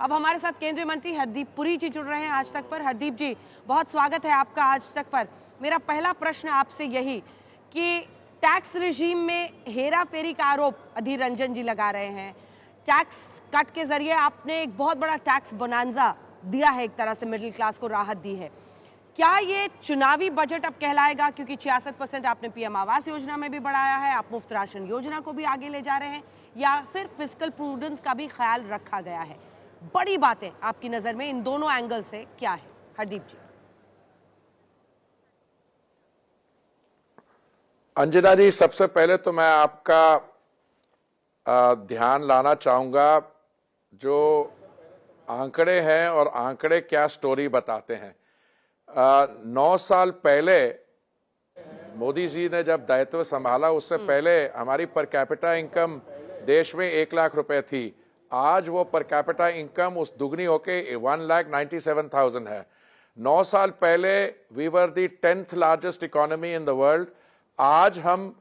अब हमारे साथ केंद्रीय मंत्री हरदीप पुरी जी जुड़ रहे हैं आज तक पर। हरदीप जी, बहुत स्वागत है आपका आज तक पर। मेरा पहला प्रश्न आपसे यही कि टैक्स रिजीम में हेरा फेरी का आरोप अधीर रंजन जी लगा रहे हैं। टैक्स कट के जरिए आपने एक बहुत बड़ा टैक्स बोनांजा दिया है, एक तरह से मिडिल क्लास को राहत दी है। क्या ये चुनावी बजट अब कहलाएगा, क्योंकि 66% आपने पीएम आवास योजना में भी बढ़ाया है, आप मुफ्त राशन योजना को भी आगे ले जा रहे हैं, या फिर फिस्कल प्रूडेंस का भी ख्याल रखा गया है? बड़ी बातें आपकी नजर में इन दोनों एंगल से क्या है हरदीप जी? अंजना जी, सबसे पहले तो मैं आपका ध्यान लाना चाहूंगा जो आंकड़े हैं और आंकड़े क्या स्टोरी बताते हैं। 9 साल पहले मोदी जी ने जब दायित्व संभाला, उससे पहले हमारी पर कैपिटा इनकम देश में 1 लाख रुपए थी। आज वो पर कैपिटा इनकम उस दुगनी होके 1,97,000 है। 9 साल पहले we were the 10th largest economy in the world. आज हम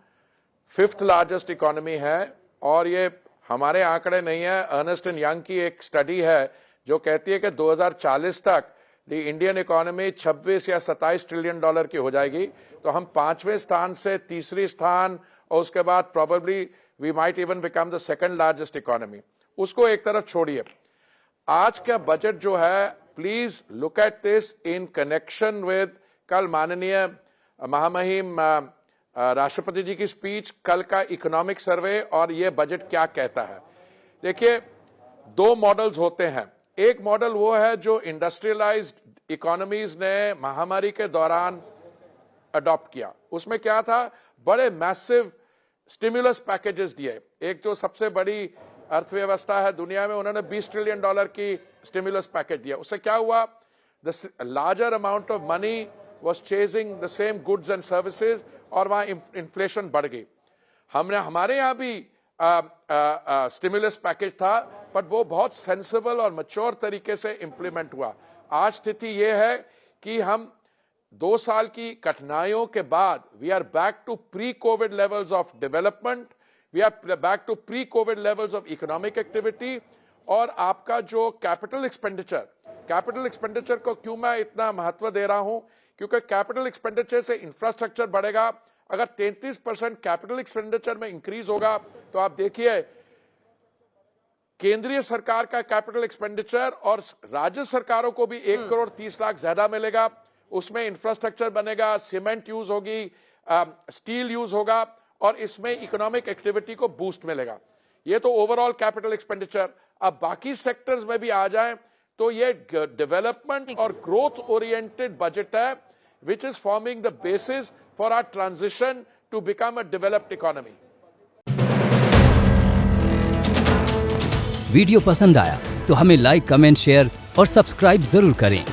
5th लार्जेस्ट इकोनॉमी है, और ये हमारे आंकड़े नहीं है, अर्नेस्ट एंड यंग की एक स्टडी है जो कहती है कि 2040 तक द इंडियन इकोनॉमी 26 या 27 ट्रिलियन डॉलर की हो जाएगी। तो हम 5वें स्थान से तीसरी स्थान, और उसके बाद probably we might even become the 2nd largest economy. उसको एक तरफ छोड़िए, आज का बजट जो है, please look at this in connection with कल माननीय महामहिम राष्ट्रपति जी की स्पीच, कल का इकोनॉमिक सर्वे, और ये बजट क्या कहता है। देखिए, 2 मॉडल्स होते हैं। एक मॉडल वो है जो इंडस्ट्रियलाइज्ड इकोनॉमीज ने महामारी के दौरान अडॉप्ट किया। उसमें क्या था, बड़े मैसिव स्टिमुलस पैकेजेस दिए। एक जो सबसे बड़ी अर्थव्यवस्था है दुनिया में, उन्होंने 20 ट्रिलियन डॉलर की स्टिमुलस पैकेज दिया। उससे क्या हुआ, the larger amount of money was chasing the same goods and services, और वहां इन्फ्लेशन बढ़ गई। हमारे यहां भी स्टिमुलस पैकेज था, बट वो बहुत सेंसिबल और मैच्योर तरीके से इंप्लीमेंट हुआ। आज स्थिति ये है कि हम 2 साल की कठिनाइयों के बाद we are back to pre covid levels of development, we are back to pre covid levels of economic activity. और आपका जो कैपिटल एक्सपेंडिचर को क्यों मैं इतना महत्व दे रहा हूं, क्योंकि कैपिटल एक्सपेंडिचर से इंफ्रास्ट्रक्चर बढ़ेगा। अगर 33% कैपिटल एक्सपेंडिचर में इंक्रीज होगा, तो आप देखिए केंद्रीय सरकार का कैपिटल एक्सपेंडिचर और राज्य सरकारों को भी 1 करोड़ 30 लाख ज्यादा मिलेगा। उसमें इंफ्रास्ट्रक्चर बनेगा, सीमेंट यूज होगी, स्टील यूज होगा, और इसमें इकोनॉमिक एक्टिविटी को बूस्ट मिलेगा। ये तो ओवरऑल कैपिटल एक्सपेंडिचर। अब बाकी सेक्टर्स में भी आ जाएं, तो ये डेवलपमेंट और ग्रोथ ओरिएंटेड बजट है, which is forming the basis for our transition to become a developed economy. Video पसंद आया तो हमें लाइक, कमेंट, शेयर और सब्सक्राइब जरूर करें।